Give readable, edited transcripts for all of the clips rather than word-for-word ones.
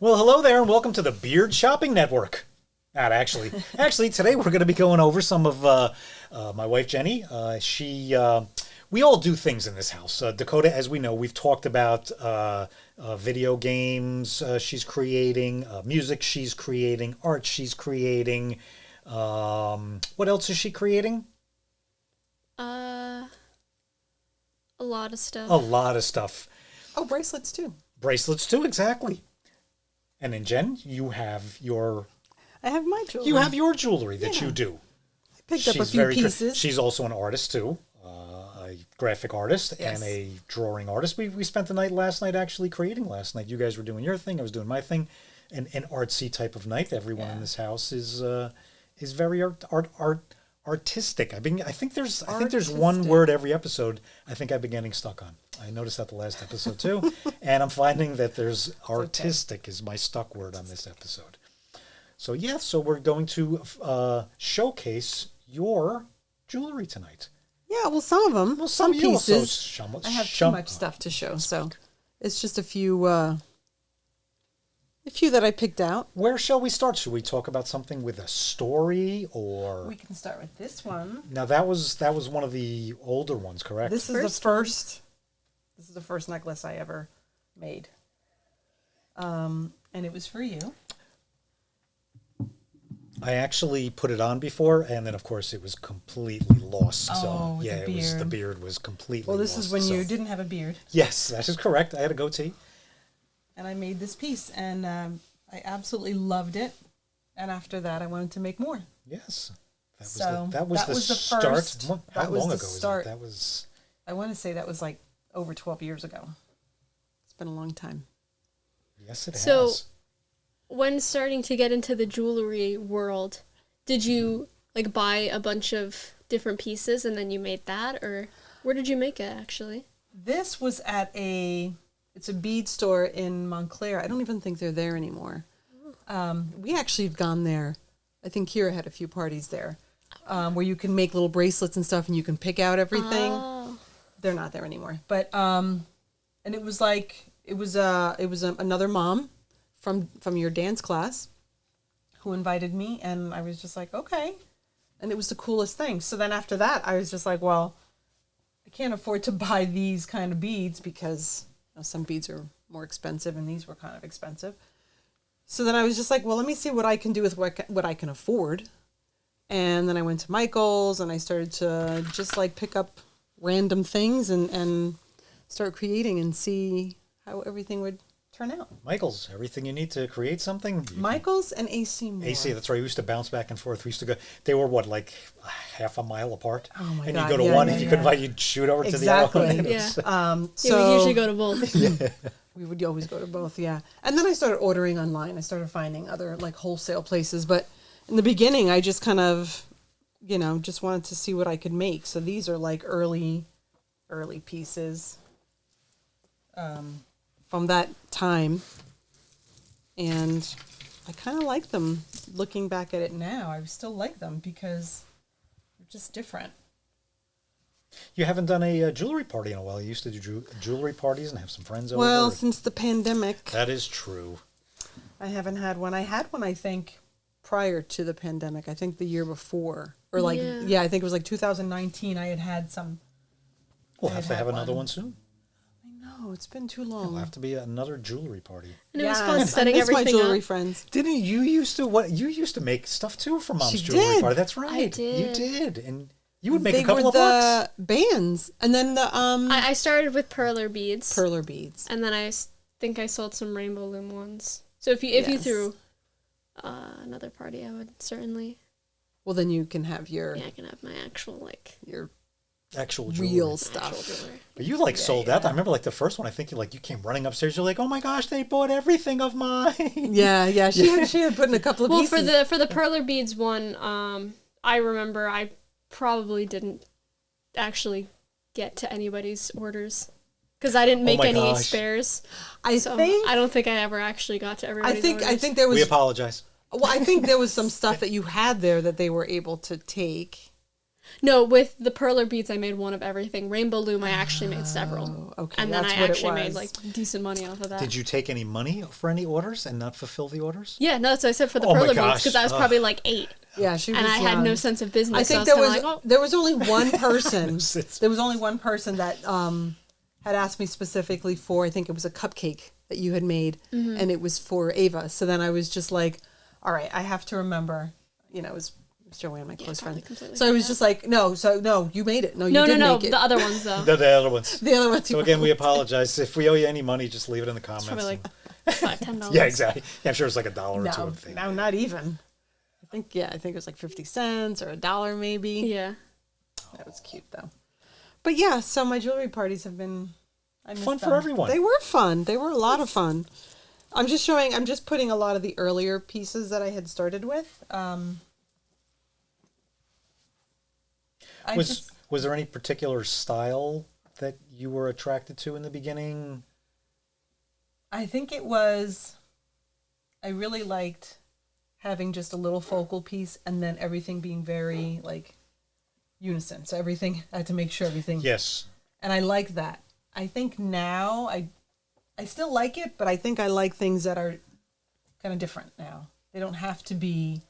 Well, hello there, and welcome to the Beard Shopping Network. Not actually. Actually, today we're going to be going over some of my wife Jenny. We all do things in this house. Dakota, as we know, we've talked about video games she's creating, music she's creating, art she's creating. What else is she creating? A lot of stuff. A lot of stuff. Oh, bracelets too. Bracelets too, exactly. And then Jen, you have I have my jewelry. You have your jewelry that you do. I picked up a few pieces. She's also an artist too, a graphic artist and a drawing artist. We spent the night last night actually creating last night. You guys were doing your thing, I was doing my thing. An artsy type of night. Everyone in this house is very artistic. I think there's one word every episode I think I've been getting stuck on. I noticed that the last episode too, and I'm finding that there's artistic is my stuck word on this episode. So so we're going to showcase your jewelry tonight. Yeah, well, some of them, some pieces. I have too much stuff to show, so it's just a few that I picked out. Where shall we start? Should we talk about something with a story, or we can start with this one? Now that was one of the older ones, correct? This is the first. This is the first necklace I ever made, and it was for you. I actually put it on before, and then of course it was completely lost. Oh, so yeah, the beard was completely. Well, this lost, is when you didn't have a beard. Yes, that is correct. I had a goatee. And I made this piece, and I absolutely loved it. And after that, I wanted to make more. Yes, that was the start. First, How long ago was that? That was. I want to say that was like over 12 years ago. It's been a long time. Yes, it has. So, when starting to get into the jewelry world, did you like buy a bunch of different pieces and then you made that, or where did you make it actually? This was at it's a bead store in Montclair. I don't even think they're there anymore. We actually have gone there. I think Kira had a few parties there, where you can make little bracelets and stuff, and you can pick out everything. Oh. They're not there anymore. But and it was another mom from your dance class who invited me, and I was just like, okay. And it was the coolest thing. So then after that, I was just like, well, I can't afford to buy these kind of beads because some beads are more expensive, and these were kind of expensive. So then I was just like, well, let me see what I can do with what I can afford. And then I went to Michael's, and I started to just like pick up random things and start creating and see how everything would turn out. Michael's, everything you need to create something. Michael's and AC Moore. AC, that's right. We used to bounce back and forth. We used to go. They were what, like half a mile apart. Oh my and God! You go to one. If you couldn't find, you'd shoot over to the other one. Yeah. So we usually go to both. We would always go to both. Yeah. And then I started ordering online. I started finding other like wholesale places. But in the beginning, I just kind of, just wanted to see what I could make. So these are like early pieces. From that time, and I kind of like them. Looking back at it now, I still like them because they're just different. You haven't done a jewelry party in a while. You used to do jewelry parties and have some friends over. Well, since the pandemic. That is true. I haven't had one. I had one, I think, prior to the pandemic. I think the year before. Or I think it was like 2019. I had some. We'll have to have another one soon. Oh, it's been too long. It'll have to be another jewelry party. And it was fun setting everything my jewelry up. Friends. Didn't you used to make stuff too for Mom's jewelry party? That's right. I did. You did, and you would make a couple of bucks. Bands, and then the I started with perler beads. And then I think I sold some rainbow loom ones. So if you threw another party, I would certainly. Well, then you can have your. Yeah, I can have my actual your. Actual jewelry. Real stuff. But you sold out. I remember the first one. I think you came running upstairs. You're like, oh my gosh, they bought everything of mine. Yeah. She had put in a couple of pieces. Well, for the perler beads one, I remember I probably didn't actually get to anybody's orders because I didn't make any spares. I don't think I ever actually got to everybody's orders. I think there was. We apologize. Well, I think there was some stuff that you had there that they were able to take. No, with the perler beads, I made one of everything. Rainbow loom, I actually made several. Okay, and then that's I what actually it made was. like decent money off of that. Did you take any money for any orders and not fulfill the orders? Yeah, no, that's what I said for the Oh my perler beads gosh. because I was probably like 8. Yeah, she was And I had young. no sense of business. I think so I there was was kinda like, oh. there was only one person. sense. There was only one person that had asked me specifically for, I think it was a cupcake that you had made, and it was for Ava. So then I was just like, all right, I have to remember. You know, it was Joanne, my close friend. So I was just like, no, you made it. No, you didn't make it. The other ones though. The other ones. The other ones. So again, we apologize. If we owe you any money, just leave it in the comments. Probably like and- $5-10. yeah, exactly. Yeah, I'm sure it's like $1 or $2. I No, think. no, not even. I think it was like 50 cents or $1 maybe. Yeah. That was cute though. But yeah, so my jewelry parties have been Fun for everyone. They were fun. They were a lot of fun. I'm just putting a lot of the earlier pieces that I had started with. Was there any particular style that you were attracted to in the beginning? I think I really liked having just a little focal piece and then everything being very like unison. So everything, I had to make sure everything. Yes. And I like that. I think now I still like it, but I think I like things that are kind of different now. They don't have to be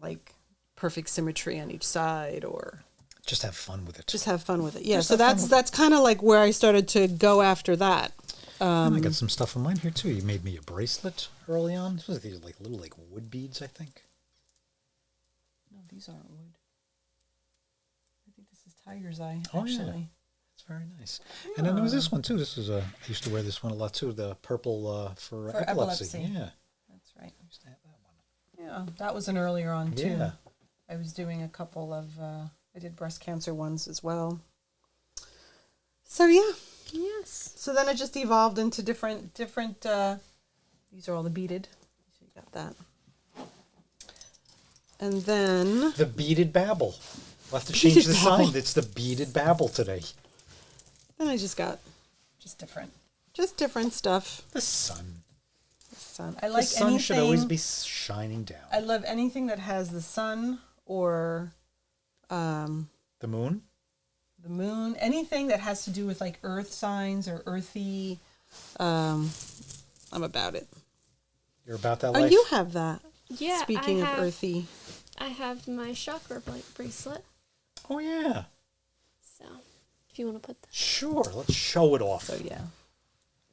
like perfect symmetry on each side or Just have fun with it. just have fun with it. Yeah, Just so have fun that's kind of like where I started to go after that. And I got some stuff on mine here too. You made me a bracelet early on. This was these like little like wood beads, I think. No, these aren't wood. I think this is tiger's eye, Oh, yeah. actually. It's very nice. And then there was this one too. This was I used to wear this one a lot too. The purple for epilepsy. Yeah, That's right. I used to have that one. Yeah, that was an earlier on too. Yeah. I was doing a couple of I did breast cancer ones as well. So yeah. Yes. So then it just evolved into different these are all the beaded. So you got that. And then The beaded babble. We'll have to change Beaded the babble. sign. It's the beaded babble today. I just got just different stuff. The sun. The sun. I like The sun should anything- always be shining down. I love anything that has the sun or The moon. the moon, anything that has to do with like earth signs or earthy. I'm about it. You're about that Oh, life. you have that. Yeah. Speaking I of have, earthy. I have my chakra bracelet. Oh yeah. So if you want to put that. Sure. Let's show it off. So yeah,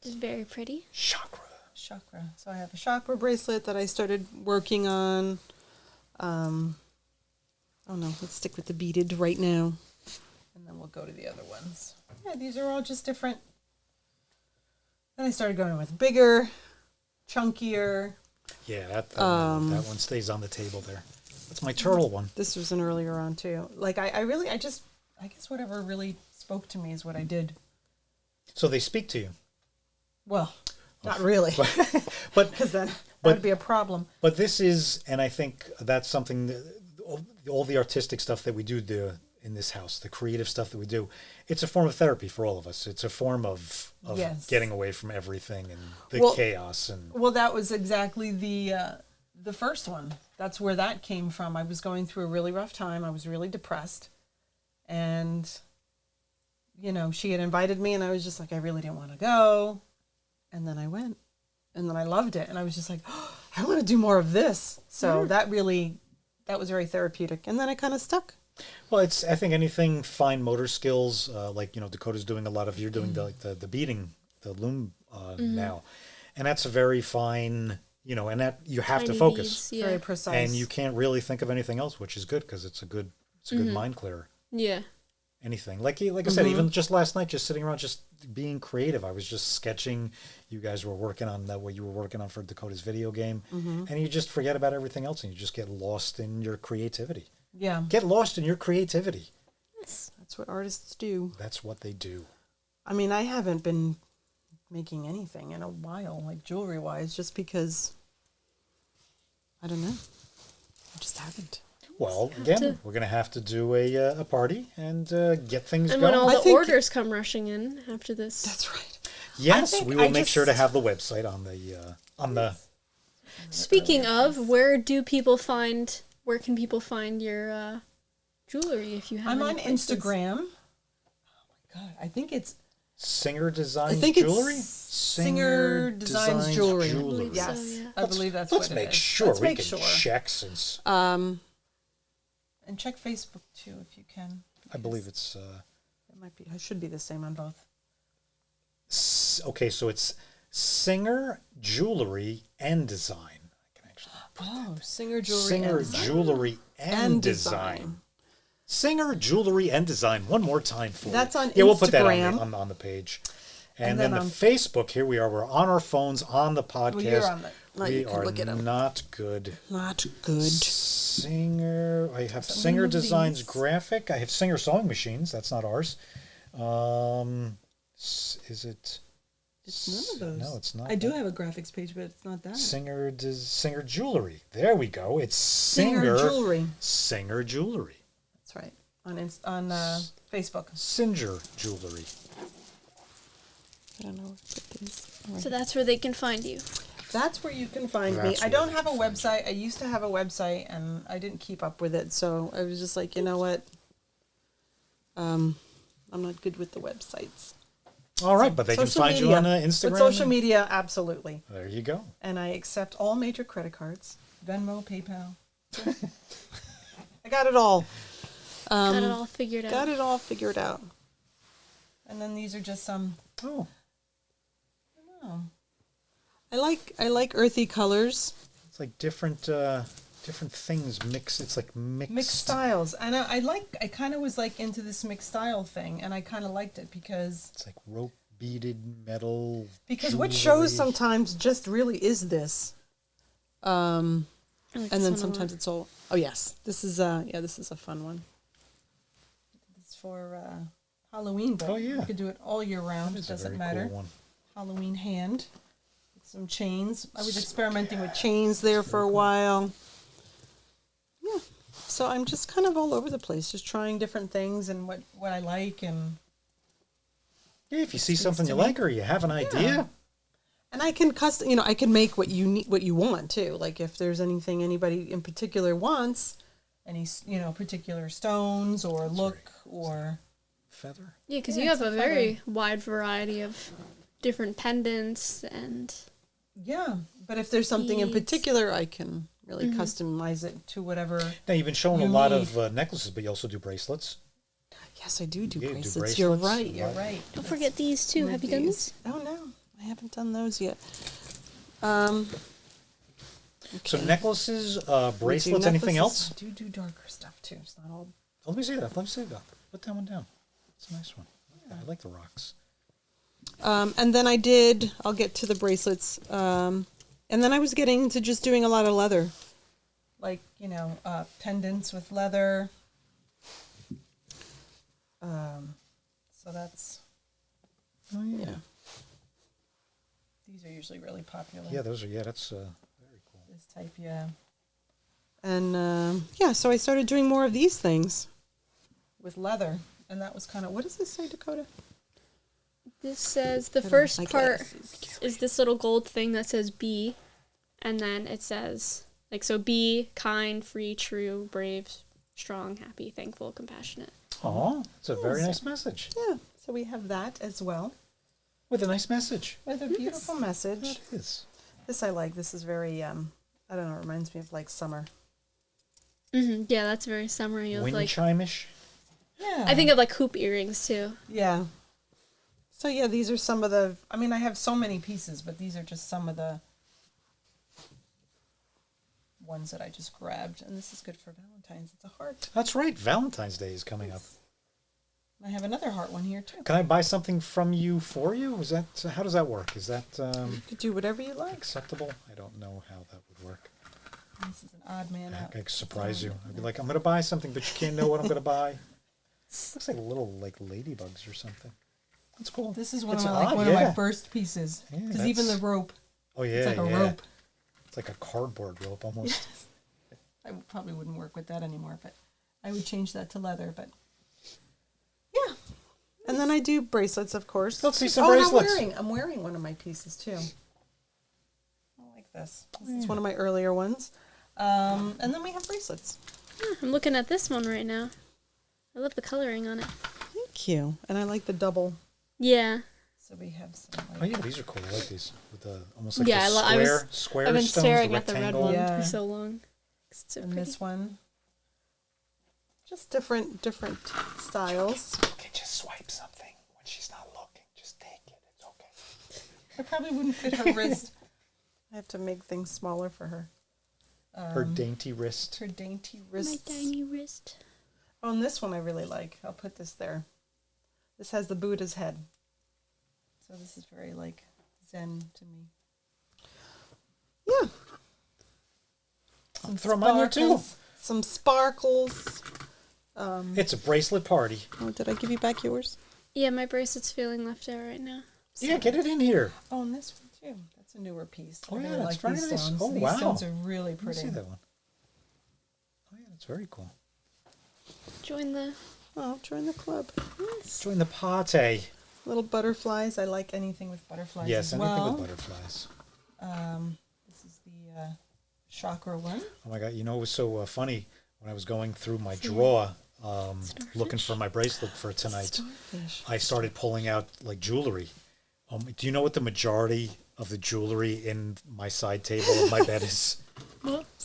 It's very pretty. Chakra. chakra. So I have a chakra bracelet that I started working on. Oh no, let's stick with the beaded right now. And then we'll go to the other ones. Yeah, these are all just different. Then I started going with bigger, chunkier. Yeah, that one stays on the table there. That's my turtle one. This was an earlier on too. Like I guess whatever really spoke to me is what I did. So they speak to you. Well, not really, But because that would be a problem. But this is, and I think that's something that all the artistic stuff that we do in this house, the creative stuff that we do, it's a form of therapy for all of us. It's a form of Yes. getting away from everything and the chaos. And Well, that was exactly the first one. That's where that came from. I was going through a really rough time. I was really depressed, and she had invited me, and I was just like, I really didn't want to go, and then I went, and then I loved it, and I was just like, oh, I want to do more of this. So that was very therapeutic, and then I kind of stuck. well, it's, I think anything fine motor skills, like, Dakota's doing a lot of, you're doing the beading, the loom now. And that's a very fine, and that you have to Tiny focus. beads, yeah. Very precise. And you can't really think of anything else, which is good because it's a good mind clearer. Yeah. Anything like I said, even just last night, just sitting around, just being creative. I was just sketching. You guys were working on what you were working on for Dakota's video game, and you just forget about everything else, and you just get lost in your creativity. Yeah. Get lost in your creativity. Yes. That's what artists do. That's what they do. I mean, I haven't been making anything in a while, like jewelry-wise, just because, I don't know. I just haven't. Well, again, we're going to have to do a party and get things And going. when all I the think- orders come rushing in after this. That's right. Yes, I think we will I make sure to just- have the website on the. Speaking of, where can people find your jewelry if you have. I'm any on places. Instagram. Oh my god, I think it's Singer Designs think Jewelry? it's Singer Designs Jewelry. I believe Yes, so, yeah. I believe that's Let's what make it is. sure Let's we make can sure. check since And check Facebook too if you can. I believe it's It might be. It should be the same on both. okay, so it's Singer Jewelry and Design. I can actually Oh, Singer Jewelry. Singer and Design. Jewelry and Design. Singer Jewelry and Design. One more time for That's you. on Yeah, we'll put that Instagram. on the page. And And then then the on- Facebook, here we are. We're on our phones, on the podcast. Well, you're on the. Well, We you can are look at them. not good. Not good. Singer, I have Some Singer of Designs these. Graphic. I have Singer Sewing Machines. That's not ours. Is it? It's none of those. No, it's not. I do that. have a graphics page, but it's not that. Singer Jewelry. There we go. It's Singer Jewelry. Singer Jewelry. That's right. On Facebook. Singer Jewelry. I don't know where to put these. So that's where they can find you. That's where you can find me. That's I where don't they have a can find website. I used to have a website, and I didn't keep up with it. So I was just like, you know what? I'm not good with the websites. All right, but they can Social find you media. on Instagram. With social media, absolutely. There you go. And I accept all major credit cards. Venmo, PayPal. I got it all. Got it all figured out. Got it all figured out. And then these are just some. Oh, I don't know. I like earthy colors, it's like different things mixed. It's like mixed styles, and I kind of was like into this mixed style thing, and I kind of liked it because It's like rope beaded metal. what jewelry. shows sometimes just really is this, I like and this then one a sometimes lot. it's all. Oh yes, this is a fun one. It's for Halloween, but Oh, yeah. you could do it all year round. That It is a doesn't very matter. cool one. Halloween hand. Some chains. I was experimenting with chains there for a while. Yeah. So I'm just kind of all over the place, just trying different things and what I like, and Yeah, if you see something to you me. like or you have an idea, I can I can make what you need, what you want too. Like if there's anything anybody in particular wants, any particular stones or look or feather. Yeah, because Yeah, you have it's a a feather. very wide variety of different pendants and yeah. But if there's something in Beads. particular, I can really customize it to whatever. Now you've been showing a You lot need- of necklaces, but you also do bracelets. Yes, I do Yeah, you do bracelets. You're bracelets. right. You're right. don't forget these too. Have you done these? Oh no, I haven't done those yet. So necklaces, We do bracelets, anything necklaces. else? I do darker stuff too. It's not all. Let me see that. Let me see that. Put that one down. It's a nice one. I like the rocks. And then I'll get to the bracelets. And then I was getting into just doing a lot of leather. Like, pendants with leather. So that's, Oh yeah. yeah. These are usually really popular. Yeah, those are. Yeah, that's very cool. This type, yeah. And, so I started doing more of these things with leather. And that was kind of, what does this say, Dakota? This says the I don't first like part glasses. is this little gold thing that says be, and then it says be kind, free, true, brave, strong, happy, thankful, compassionate. Oh, it's a very nice message. Yeah, so we have that as well. With a nice message. With a beautiful message. That is. This I like. This is very, I don't know, it reminds me of like summer. Yeah, that's very summery. Of Wind like, chime-ish. Yeah. I think of like hoop earrings too. Yeah. So yeah, these are some of the, I mean, I have so many pieces, but these are just some of the ones that I just grabbed. And this is good for Valentine's. It's a heart. That's right. Valentine's Day is coming up. I have another heart one here too. Can I buy something from you for you? Is that how does that work? Is that You could do whatever you like. acceptable? I don't know how that would work. This is an odd man out. I could surprise you. I'd be like, I'm going to buy something, but you can't know what I'm going to buy. Looks like little ladybugs or something. That's cool. This is one It's of my, odd, one of my yeah. first pieces. Yeah, Because even the that's- rope, Oh yeah, it's like a yeah. rope. It's like a cardboard rope almost. I probably wouldn't work with that anymore, but I would change that to leather. But yeah, and then I do bracelets, of course. Let's see some and bracelets. I'm wearing one of my pieces too. I like this. This is one of my earlier ones. And then we have bracelets. I'm looking at this one right now. I love the coloring on it. Thank you. And I like the double. Yeah. So we have some. Oh yeah, these are cool. I like these with the almost like Yeah, the square I've been stones, staring the at the red rectangle. one for so long. It's so And pretty. this one. Just different styles. You can just swipe something when she's not looking. Just take it. It's okay. It probably wouldn't fit her wrist. I have to make things smaller for her. Her dainty wrist. Her dainty wrist. My tiny wrist. Oh, and this one I really like. I'll put this there. This has the Buddha's head. So this is very like Zen to me. Yeah. I'll throw mine there too. Some sparkles. It's a bracelet party. Oh, did I give you back yours? Yeah, my bracelet's feeling left out right now. Yeah, get it in here. Oh, and this one too. That's a newer piece. Oh, I yeah, really that's like very these nice. stones. Oh, These wow. stones are really Let me pretty. see that one. Oh yeah, that's very cool. Join the... Oh, join the club. Yes. Join the party. Little butterflies. I like anything with butterflies Yes, as anything well. with butterflies. This is the chakra one. Oh my god, you know it was so funny when I was going through my drawer looking for my bracelet for tonight. Starfish. I started pulling out like jewelry. Do you know what the majority of the jewelry in my side table of my bed is?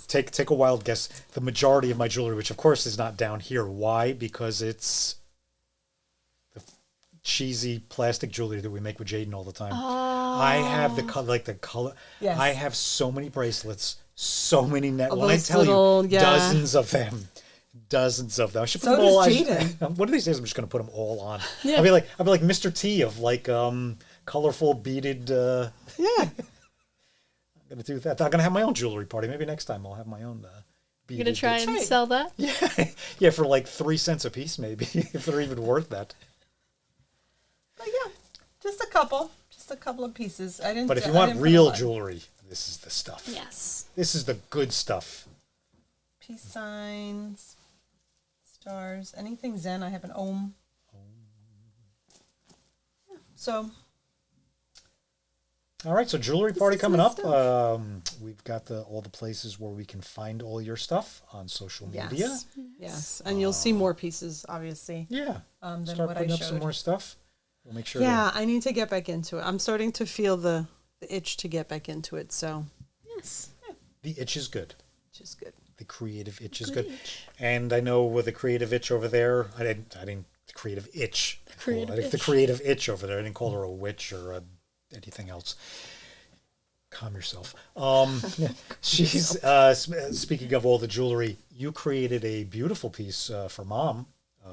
Take a wild guess. The majority of my jewelry, which of course is not down here. Why? Because it's the cheesy plastic jewelry that we make with Jaden all the time. I have the color. Yes. I have so many bracelets, so many when I those tell little, you, yeah. dozens of them. Dozens of them. I should put So them all does on. Jaden. One of these days, I'm just going to put them all on. Yeah. I'll be like Mr. T of like colorful beaded. Yeah. I'm going to do that. I'm going to have my own jewelry party. Maybe next time I'll have my own. You're going to try and sell that? Yeah, yeah, for like 3 cents a piece, maybe if they're even worth that. But yeah, just a couple of pieces. I didn't. But if you I want didn't put a real lot. jewelry, this is the stuff. Yes. This is the good stuff. Peace signs, stars, anything Zen. I have an Om. Yeah, so All right, so jewelry party is coming my up. stuff. We've got all the places where we can find all your stuff on social media. yes, and you'll see more pieces, obviously. Yeah. Than Start what I putting up showed. some more stuff. We'll make sure. Yeah, I need to get back into it. I'm starting to feel the itch to get back into it, so Yes. The itch is good. which is good. The creative itch is Good good. itch. And I know with the creative itch over there, I didn't the creative itch. The creative I think the itch. creative itch over there. I didn't call her a witch or anything else. Calm yourself. She's speaking of all the jewelry. You created a beautiful piece for Mom,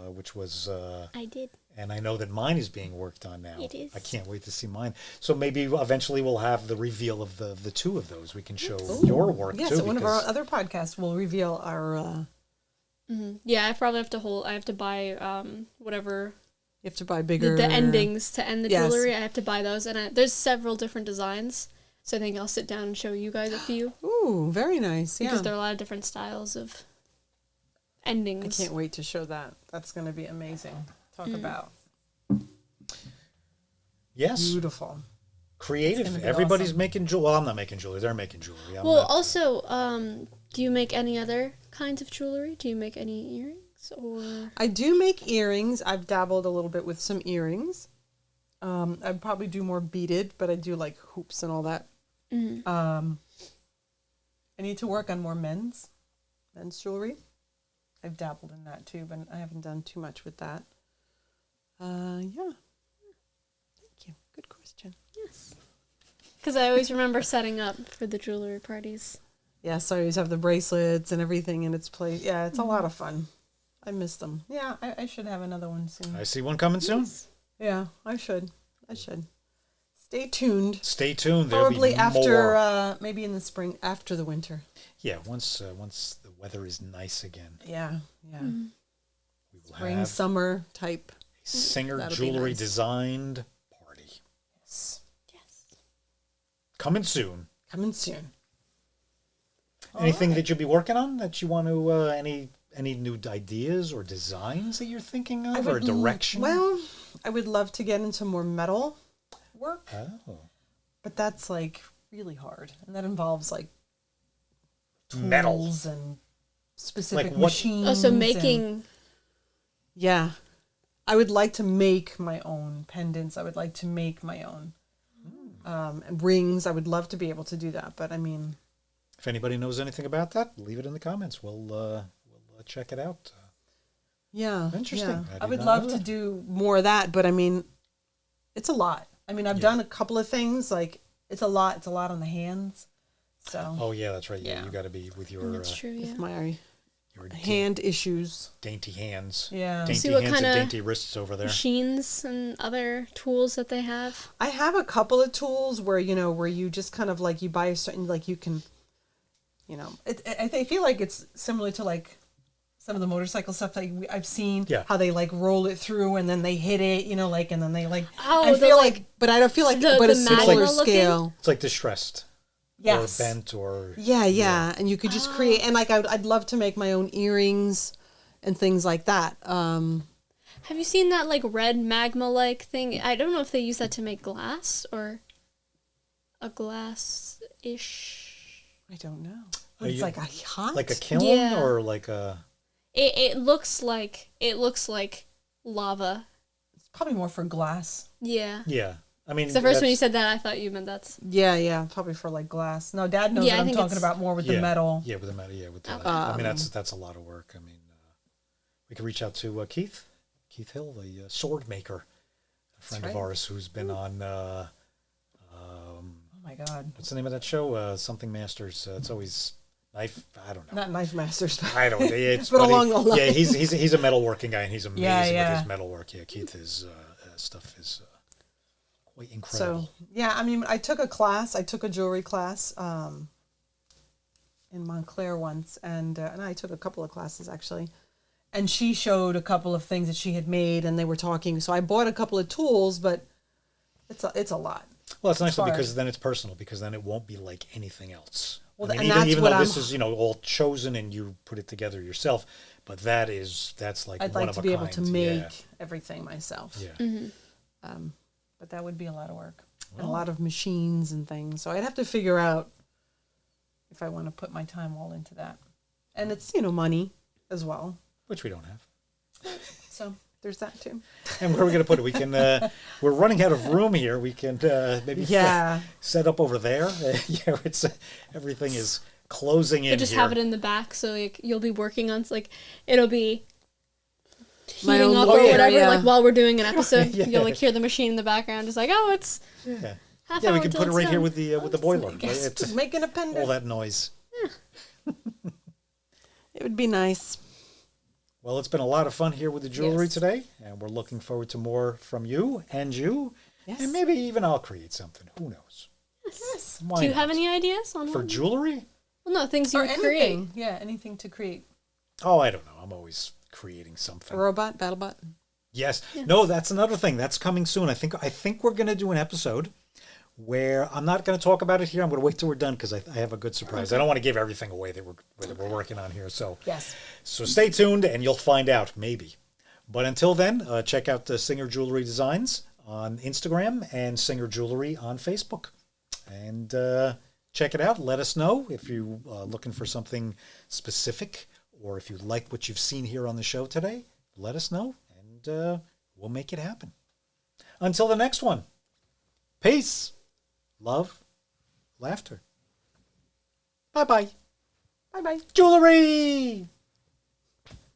which was. I did. And I know that mine is being worked on now. It is. I can't wait to see mine. So maybe eventually we'll have the reveal of the two of those. We can show your work Yes, too. at one of our other podcasts, we'll reveal our. Yeah, I probably have to I have to buy whatever You have to buy bigger. the endings to end the Yes. jewelry. I have to buy those, and there's several different designs. So I think I'll sit down and show you guys a few Ooh, very nice. Yeah. because there are a lot of different styles of endings. I can't wait to show that. That's going to be amazing. Talk about Yes, beautiful. creative. gonna be Everybody's awesome. making jewelry. Well, I'm not making jewelry. They're making jewelry. I'm Well, not- also, do you make any other kinds of jewelry? Do you make any earrings or? I do make earrings. I've dabbled a little bit with some earrings. I'd probably do more beaded, but I do like hoops and all that. I need to work on more men's jewelry. I've dabbled in that too, but I haven't done too much with that. Yeah. Thank you. Good question. Yes. Because I always remember setting up for the jewelry parties. Yes, I always have the bracelets and everything in its place. Yeah, it's a lot of fun. I miss them. Yeah, I should have another one soon. I see one coming soon. Yeah, I should. Stay tuned. Stay tuned. There'll Probably be after, more. maybe in the spring, after the winter. Yeah, once the weather is nice again, Yeah. we will Spring, have summer type. a Singer That'll be jewelry nice. designed party Yes. Yes. coming soon. Coming soon. Anything that you'll be working on that you want to any new ideas or designs that you're thinking of or direction? Well, I would love to get into more metal work, Oh. but that's like really hard, and that involves like Metal. tools and specific Like what- machines. Oh, so and- making Yeah. I would like to make my own pendants. I would like to make my own rings. I would love to be able to do that. But I mean, if anybody knows anything about that, leave it in the comments. We'll check it out. Yeah. Interesting. Yeah. I would love to do more of that, but I mean, it's a lot. I mean, I've done a couple of things. Like, it's a lot. It's a lot on the hands. So. Oh yeah, that's right. Yeah, you got to be with your. That's true. Yeah. With my your hand issues. Dainty hands. Yeah. Dainty See what hands kind and of dainty wrists over there. machines and other tools that they have. I have a couple of tools where you just kind of like you buy a certain, like you can, I feel like it's similar to like some of the motorcycle stuff that I've seen. Yeah. How they like roll it through and then they hit it, and then they like. Oh, I feel like, but I don't feel like, but a smaller scale. It's like distressed. Yes. Or bent or... Yeah. And you could just create... And, like, I'd love to make my own earrings and things like that. Have you seen that, like, red magma-like thing? I don't know if they use that to make glass or a glass-ish. I don't know. It's like a hot? Like a kiln or like a... It looks like lava. It's probably more for glass. Yeah. Yeah. I mean, the first when you said that, I thought you meant that's... Yeah, probably for like glass. No, Dad knows what I'm talking about more with the metal. Yeah, with the metal. Yeah, with the. I mean, that's a lot of work. I mean, we could reach out to Keith Hill, the sword maker, a friend of ours who's been on. Oh my God! What's the name of that show? Something Masters. It's always knife. I don't know. Not Knife Masters. I don't. It's but along the line. Yeah, he's a metalworking guy and he's amazing with his metalwork. Yeah, Keith is stuff is. Quite incredible. So yeah, I mean, I took a jewelry class in Montclair once, and I took a couple of classes actually, and she showed a couple of things that she had made, and they were talking. So I bought a couple of tools, but it's a lot. Well, it's nice because then it's personal, because then it won't be like anything else. Well, I mean, even though this is all chosen and you put it together yourself, but that's like I'd one like of to a be kind. able to make everything myself. Yeah. Mm-hmm. But that would be a lot of work and a lot of machines and things. So I'd have to figure out if I want to put my time all into that. And it's, money as well. Which we don't have. So there's that too. And where are we going to put it? We can, we're running out of room here. We can maybe set up over there. Everything is closing in just here. have it in the back, so you'll be working on, it'll be my heating own up or whatever, yeah. like while we're doing an episode. You'll like hear the machine in the background, just like, oh, it's half hour we can put it right here with the boiler. It's making a pendant. All that noise. It would be nice. Well, it's been a lot of fun here with the jewelry today, and we're looking forward to more from you and you, and maybe even I'll create something. Who knows? Yes. Do you have any ideas on for jewelry? Well, no, things you would create. Yeah, anything to create. Oh, I don't know. I'm always creating something. A robot, BattleBot. Yes. No, that's another thing. That's coming soon. I think we're going to do an episode where I'm not going to talk about it here. I'm going to wait till we're done because I have a good surprise. Okay. I don't want to give everything away that we're working on here. So So stay tuned and you'll find out maybe. But until then, check out the Singer Jewelry Designs on Instagram and Singer Jewelry on Facebook, and check it out. Let us know if you're looking for something specific, or if you like what you've seen here on the show today. Let us know, and we'll make it happen. Until the next one, peace, love, laughter. Bye-bye. Bye-bye. Jewelry!